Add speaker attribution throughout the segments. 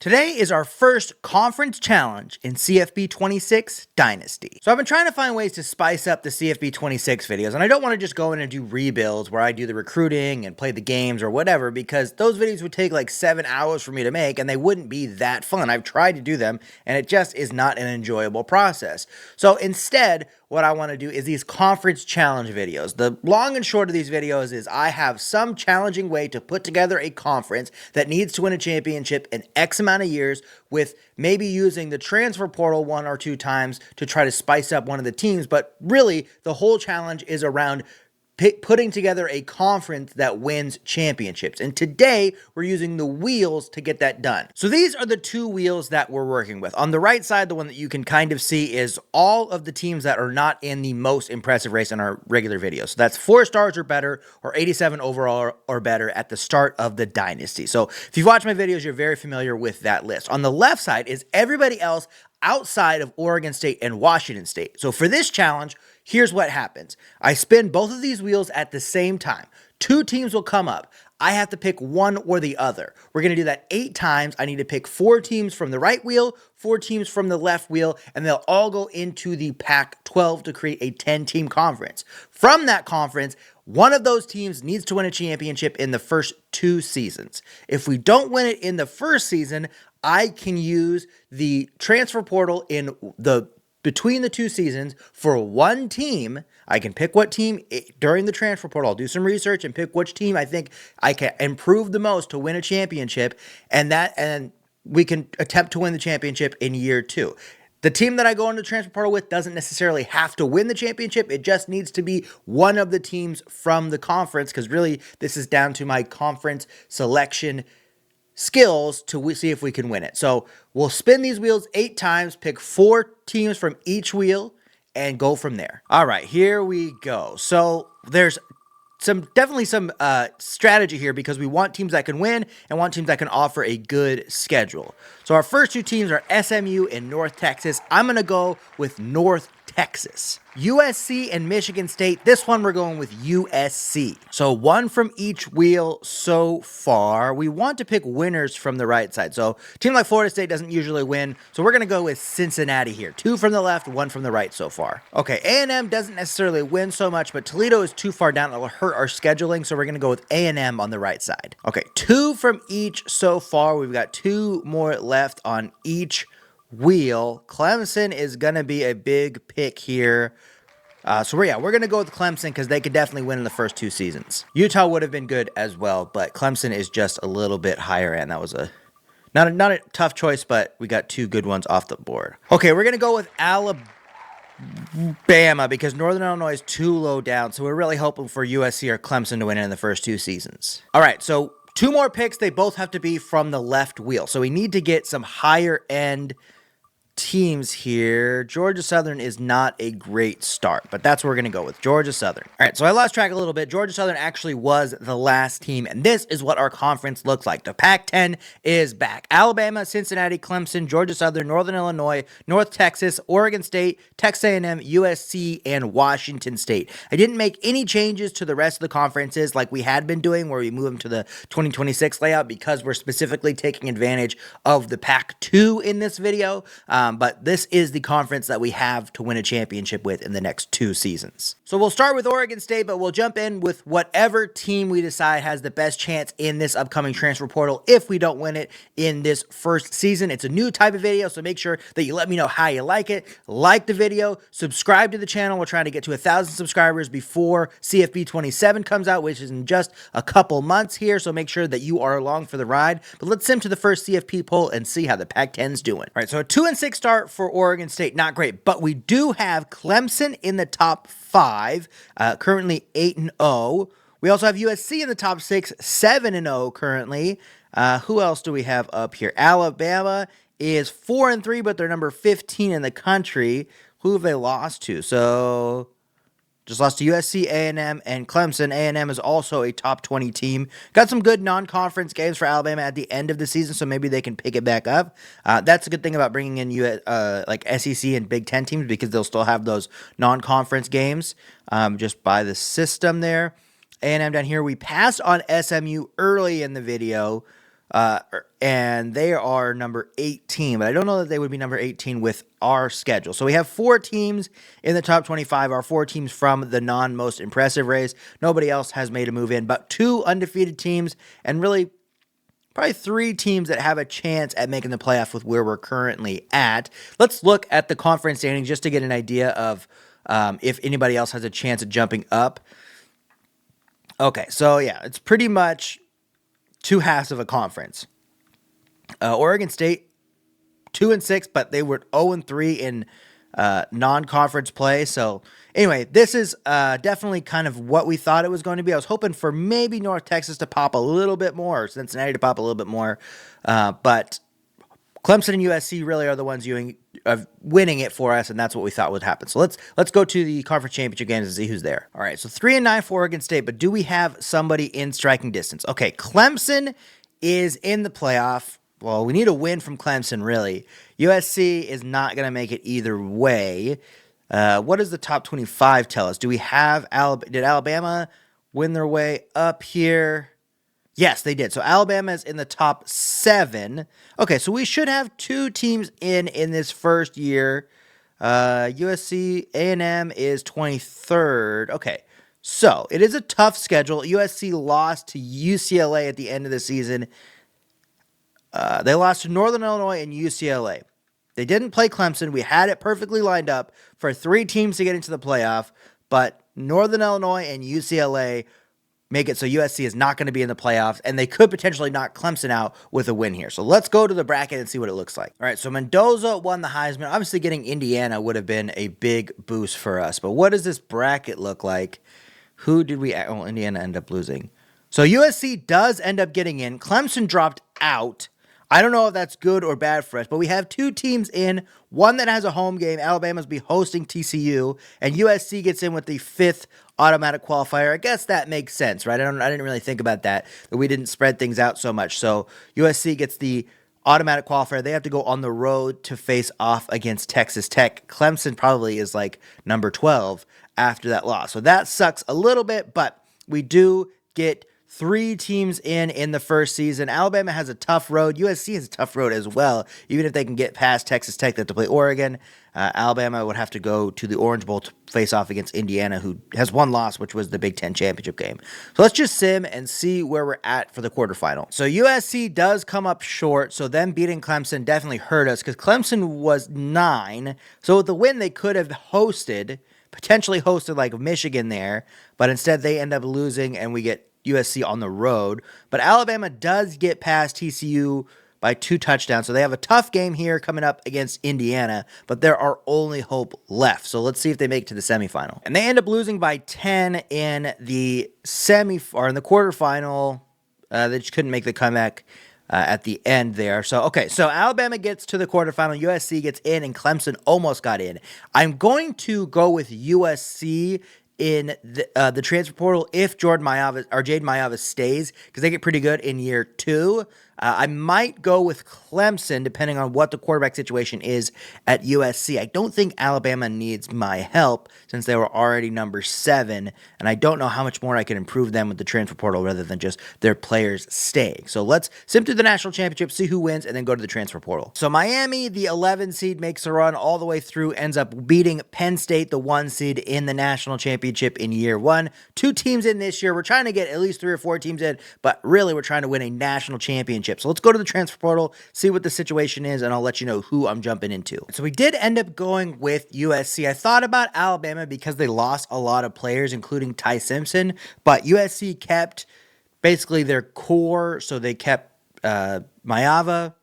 Speaker 1: Today is our first conference challenge in CFP 26 Dynasty. So I've been trying to find ways to spice up the CFP 26 videos, and I don't want to just go in and do rebuilds where I do the recruiting and play the games or whatever, because those videos would take like 7 hours for me to make and they wouldn't be that fun. I've tried to do them and it just is not an enjoyable process. So instead, what I want to do is these conference challenge videos. The long and short of these videos is I have some challenging way to put together a conference that needs to win a championship in X amount of years, with maybe using the transfer portal 1 or 2 times to try to spice up one of the teams. But really, the whole challenge is around putting together a conference that wins championships. And today, we're using the wheels to get that done. So these are the 2 wheels that we're working with. On the right side, the one that you can kind of see is all of the teams that are not in the most impressive race in our regular videos. So that's 4 stars or better, or 87 overall or better at the start of the Dynasty. So if you've watched my videos, you're very familiar with that list. On the left side is everybody else outside of Oregon State and Washington State. So for this challenge, here's what happens. I spin both of these wheels at the same time. 2 teams will come up. I have to pick one or the other. We're going to do that 8 times. I need to pick 4 teams from the right wheel, 4 teams from the left wheel, and they'll all go into the Pac-12 to create a 10-team conference. From that conference, one of those teams needs to win a championship in the first 2 seasons. If we don't win it in the first season, I can use the transfer portal in between the 2 seasons for one team. I can pick what team during the transfer portal. I'll do some research and pick which team I think I can improve the most to win a championship, and we can attempt to win the championship in year 2. The team that I go into the transfer portal with doesn't necessarily have to win the championship. It just needs to be one of the teams from the conference, because really this is down to my conference selection skills to see if we can win it. So we'll spin these wheels 8 times, pick 4 teams from each wheel, and go from there. All right, here we go. So there's definitely some strategy here, because we want teams that can win and want teams that can offer a good schedule. So our first 2 teams are SMU and North Texas. I'm going to go with North Texas. USC and Michigan State. This one we're going with USC. So 1 from each wheel so far. We want to pick winners from the right side. So a team like Florida State doesn't usually win, so we're going to go with Cincinnati here. 2 from the left, 1 from the right so far. Okay, A&M doesn't necessarily win so much, but Toledo is too far down. It'll hurt our scheduling, so we're going to go with A&M on the right side. Okay, 2 from each so far. We've got 2 more left on each wheel. Clemson is going to be a big pick here. So we're going to go with Clemson, because they could definitely win in the first 2 seasons. Utah would have been good as well, but Clemson is just a little bit higher end. That was not a tough choice, but we got 2 good ones off the board. Okay, we're going to go with Alabama, because Northern Illinois is too low down, so we're really hoping for USC or Clemson to win in the first 2 seasons. All right, so 2 more picks. They both have to be from the left wheel, so we need to get some higher end teams here. Georgia Southern is not a great start, but that's what we're going to go with, Georgia Southern. All right, so I lost track a little bit. Georgia Southern actually was the last team, and this is what our conference looks like. The Pac-10 is back. Alabama, Cincinnati, Clemson, Georgia Southern, Northern Illinois, North Texas, Oregon State, Texas A&M, USC, and Washington State. I didn't make any changes to the rest of the conferences like we had been doing, where we move them to the 2026 layout, because we're specifically taking advantage of the Pac-2 in this video. But this is the conference that we have to win a championship with in the next 2 seasons. So we'll start with Oregon State, but we'll jump in with whatever team we decide has the best chance in this upcoming transfer portal if we don't win it in this first season. It's a new type of video, so make sure that you let me know how you like it. Like the video, subscribe to the channel. We're trying to get to 1,000 subscribers before CFP 27 comes out, which is in just a couple months here, so make sure that you are along for the ride. But let's sim to the first CFP poll and see how the Pac-10's doing. All right, so a 2-6 start for Oregon State, not great, but we do have Clemson in the top 5, currently 8-0. We also have USC in the top 6, 7-0 currently. Who else do we have up here? Alabama is 4-3, but they're number 15 in the country. Who have they lost to? So just lost to USC, A&M, and Clemson. A&M is also a top 20 team. Got some good non-conference games for Alabama at the end of the season, so maybe they can pick it back up. That's a good thing about bringing in like SEC and Big Ten teams, because they'll still have those non-conference games just by the system there. A&M down here, we passed on SMU early in the video. and they are number 18, but I don't know that they would be number 18 with our schedule. So we have 4 teams in the top 25, our 4 teams from the non-most impressive race. Nobody else has made a move in, but 2 undefeated teams, and really probably 3 teams that have a chance at making the playoff with where we're currently at. Let's look at the conference standings just to get an idea of if anybody else has a chance at jumping up. Okay, so yeah, it's pretty much 2 halves of a conference. Oregon State 2-6, but they were 0-3 in non-conference play. So anyway, this is definitely kind of what we thought it was going to be. I was hoping for maybe North Texas to pop a little bit more, or Cincinnati to pop a little bit more, but Clemson and USC really are the ones winning it for us, and that's what we thought would happen. So let's go to the conference championship games and see who's there. All right, so 3-9 for Oregon State, but do we have somebody in striking distance? Okay, Clemson is in the playoff. Well, we need a win from Clemson, really. USC is not going to make it either way. What does the top 25 tell us? Do we have did Alabama win their way up here? Yes, they did. So Alabama is in the top 7. Okay, so we should have 2 teams in this first year. USC A&M is 23rd. Okay, so it is a tough schedule. USC lost to UCLA at the end of the season. They lost to Northern Illinois and UCLA. They didn't play Clemson. We had it perfectly lined up for 3 teams to get into the playoff, but Northern Illinois and UCLA make it so USC is not going to be in the playoffs, and they could potentially knock Clemson out with a win here. So let's go to the bracket and see what it looks like. All right, so Mendoza won the Heisman. Obviously, getting Indiana would have been a big boost for us, but what does this bracket look like? Who did we... Oh, Indiana ended up losing. So USC does end up getting in. Clemson dropped out. I don't know if that's good or bad for us, but we have 2 teams in, one that has a home game. Alabama's be hosting TCU, and USC gets in with the 5th automatic qualifier. I guess that makes sense, right? I didn't really think about that we didn't spread things out so much. So USC gets the automatic qualifier. They have to go on the road to face off against Texas Tech. Clemson probably is like number 12 after that loss. So that sucks a little bit, but we do get 3 teams in the first season. Alabama has a tough road. USC has a tough road as well. Even if they can get past Texas Tech, they have to play Oregon. Alabama would have to go to the Orange Bowl to face off against Indiana, who has 1 loss, which was the Big Ten championship game. So let's just sim and see where we're at for the quarterfinal. So USC does come up short, so them beating Clemson definitely hurt us because Clemson was 9. So with the win, they could have potentially hosted like Michigan there, but instead they end up losing and we get USC on the road. But Alabama does get past TCU by 2 touchdowns, so they have a tough game here coming up against Indiana, but they're our only hope left. So let's see if they make it to the semifinal. And they end up losing by 10 in the in the quarterfinal. They just couldn't make the comeback at the end there. So Alabama gets to the quarterfinal, USC gets in, and Clemson almost got in. I'm going to go with USC in the transfer portal if Jade Mailava stays, because they get pretty good in year 2. I might go with Clemson depending on what the quarterback situation is at USC. I don't think Alabama needs my help since they were already number 7, and I don't know how much more I can improve them with the transfer portal rather than just their players staying. So let's sim through the national championship, see who wins, and then go to the transfer portal. So Miami, the 11 seed, makes a run all the way through, ends up beating Penn State, the 1 seed, in the national championship in year 1. 2 teams in this year. We're trying to get at least 3 or 4 teams in, but really we're trying to win a national championship. So let's go to the transfer portal, see what the situation is, and I'll let you know who I'm jumping into. So we did end up going with USC. I thought about Alabama because they lost a lot of players, including Ty Simpson, but USC kept basically their core, so they kept Mailava,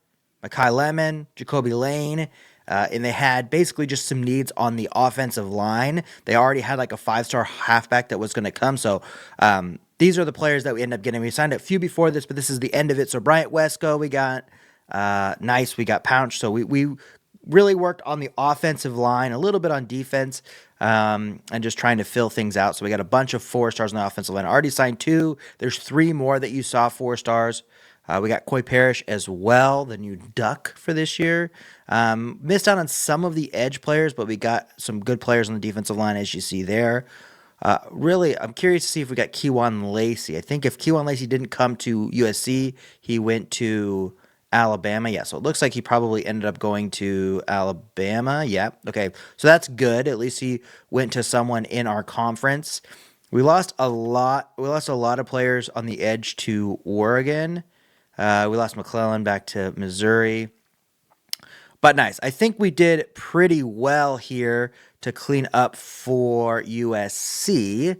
Speaker 1: Makai Lemon, Jacoby Lane, and they had basically just some needs on the offensive line. They already had like a 5-star halfback that was going to come, so these are the players that we end up getting. We signed a few before this, but this is the end of it. So Bryant Wesco, we got Nice, we got Pounch. So we really worked on the offensive line, a little bit on defense, and just trying to fill things out. So we got a bunch of 4 stars on the offensive line. I already signed 2. There's 3 more that you saw 4 stars. We got Coy Parrish as well, the new Duck for this year. Missed out on some of the edge players, but we got some good players on the defensive line, as you see there. Really, I'm curious to see if we got Kewan Lacey. I think if Kewan Lacey didn't come to USC, he went to Alabama. Yeah, so it looks like he probably ended up going to Alabama. Yeah, okay. So that's good. At least he went to someone in our conference. We lost a lot. We lost a lot of players on the edge to Oregon. We lost McClellan back to Missouri. But nice. I think we did pretty well here to clean up for USC.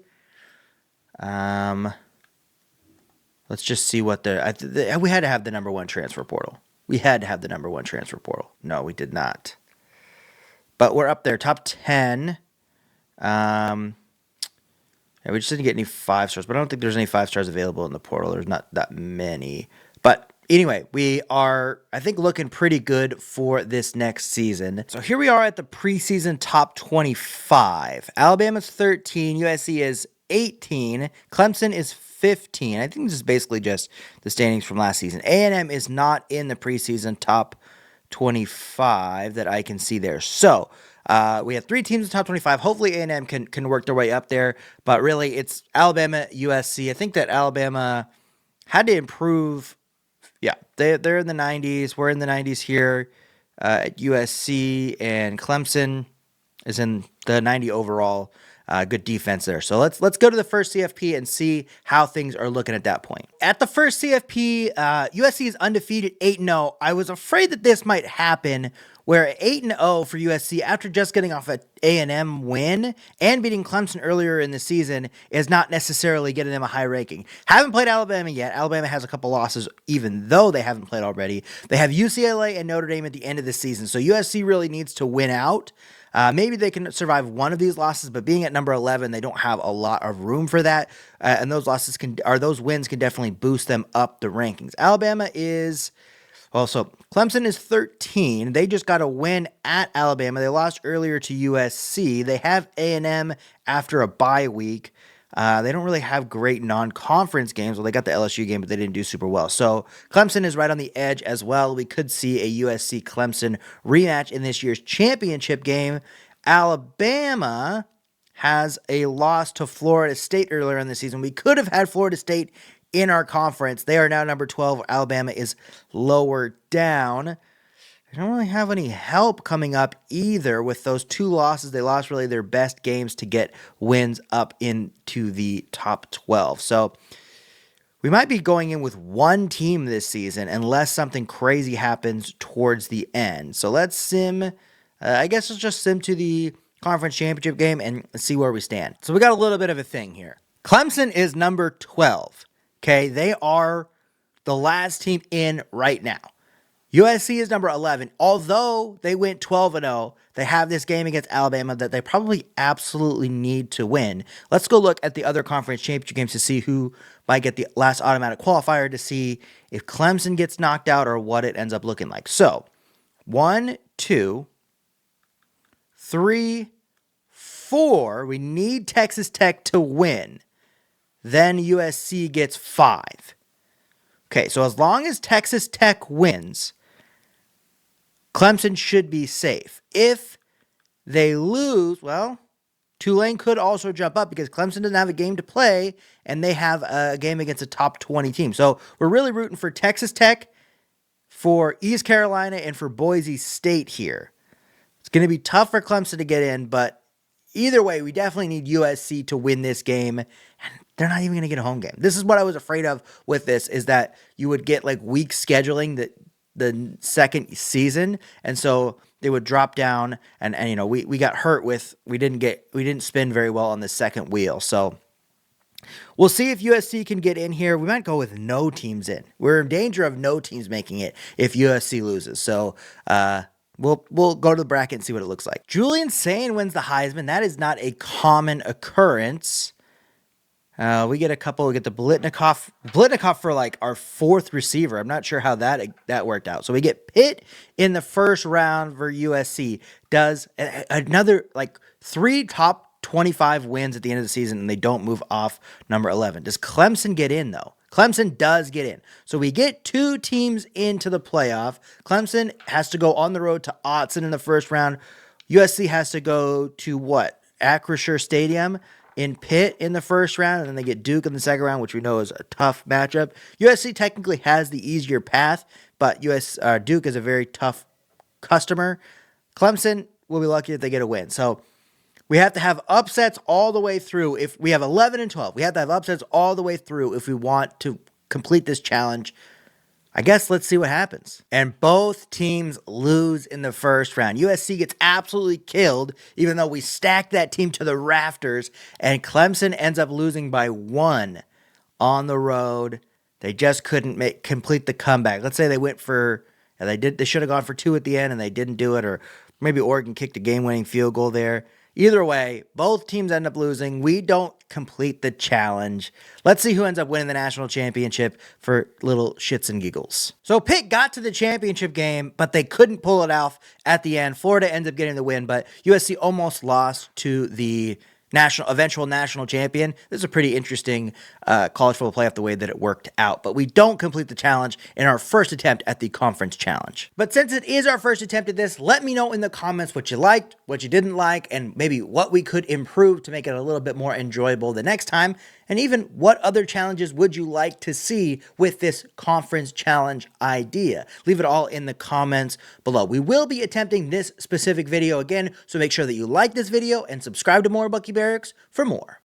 Speaker 1: Let's just see what we had to have the number one transfer portal. We had to have the number one transfer portal. No, we did not. But we're up there, top 10. Yeah, we just didn't get any 5 stars, but I don't think there's any 5 stars available in the portal. There's not that many. But anyway, we are, I think, looking pretty good for this next season. So here we are at the preseason top 25. Alabama's 13, USC is 18, Clemson is 15. I think this is basically just the standings from last season. A&M is not in the preseason top 25 that I can see there. So we have 3 teams in the top 25. Hopefully A&M can work their way up there. But really, it's Alabama, USC. I think that Alabama had to improve. Yeah, they're in the 90s. We're in the 90s here at USC. And Clemson is in the 90 overall. Good defense there. So let's go to the first CFP and see how things are looking at that point. At the first CFP, USC is undefeated 8-0. I was afraid that this might happen where 8-0 for USC after just getting off an A&M win and beating Clemson earlier in the season is not necessarily getting them a high ranking. Haven't played Alabama yet. Alabama has a couple losses even though they haven't played already. They have UCLA and Notre Dame at the end of the season. So USC really needs to win out. Maybe they can survive one of these losses, but being at number 11, they don't have a lot of room for that. And those wins can definitely boost them up the rankings. Alabama is, so Clemson is 13. They just got a win at Alabama. They lost earlier to USC. They have A&M after a bye week. They don't really have great non-conference games. Well, they got the LSU game, but they didn't do super well. So Clemson is right on the edge as well. We could see a USC-Clemson rematch in this year's championship game. Alabama has a loss to Florida State earlier in the season. We could have had Florida State in our conference. They are now number 12. Alabama is lower down. They don't really have any help coming up either with those 2 losses. They lost really their best games to get wins up into the top 12. So we might be going in with one team this season unless something crazy happens towards the end. So let's sim. I guess let's just sim to the conference championship game and see where we stand. So we got a little bit of a thing here. Clemson is number 12. Okay, they are the last team in right now. USC is number 11. Although they went 12-0, they have this game against Alabama that they probably absolutely need to win. Let's go look at the other conference championship games to see who might get the last automatic qualifier to see if Clemson gets knocked out or what it ends up looking like. So, 1, 2, 3, 4. We need Texas Tech to win. Then USC gets 5. Okay, so as long as Texas Tech wins, Clemson should be safe. If they lose, well, Tulane could also jump up because Clemson doesn't have a game to play, and they have a game against a top 20 team. So we're really rooting for Texas Tech, for East Carolina, and for Boise State here. It's going to be tough for Clemson to get in, but either way, we definitely need USC to win this game, and they're not even going to get a home game. This is what I was afraid of with this, is that you would get like weak scheduling the second season, and so they would drop down, and you know, we got hurt with we didn't spin very well on the second wheel. So we'll see if USC can get in here. We might go with no teams in. We're in danger of no teams making it if USC loses. So we'll go to the bracket and see what it looks like. Julian Sayin wins the Heisman. That is not a common occurrence. We get a couple. We get the Blitnikoff for like our 4th receiver. I'm not sure how that worked out. So we get Pitt in the first round for USC. Does another like 3 top 25 wins at the end of the season, and they don't move off number 11. Does Clemson get in though? Clemson does get in. So we get 2 teams into the playoff. Clemson has to go on the road to Autzen in the first round. USC has to go to what? Acrisure Stadium in Pitt in the first round, and then they get Duke in the second round, which we know is a tough matchup. USC technically has the easier path, but Duke is a very tough customer. Clemson will be lucky if they get a win. So we have to have upsets all the way through. If we have 11 and 12, we have to have upsets all the way through if we want to complete this challenge. I guess let's see what happens. And both teams lose in the first round. USC gets absolutely killed, even though we stacked that team to the rafters, and Clemson ends up losing by 1 on the road. They just couldn't complete the comeback. Let's say they went for, and they should have gone for 2 at the end, and they didn't do it, or maybe Oregon kicked a game-winning field goal there. Either way, both teams end up losing. We don't complete the challenge. Let's see who ends up winning the national championship for little shits and giggles. So Pitt got to the championship game, but they couldn't pull it off at the end. Florida ends up getting the win, but USC almost lost to the eventual national champion. This is a pretty interesting college football playoff, the way that it worked out. But we don't complete the challenge in our first attempt at the conference challenge. But since it is our first attempt at this, let me know in the comments what you liked, what you didn't like, and maybe what we could improve to make it a little bit more enjoyable the next time. And even what other challenges would you like to see with this conference challenge idea? Leave it all in the comments below. We will be attempting this specific video again, so make sure that you like this video and subscribe to more Bucky Barracks for more.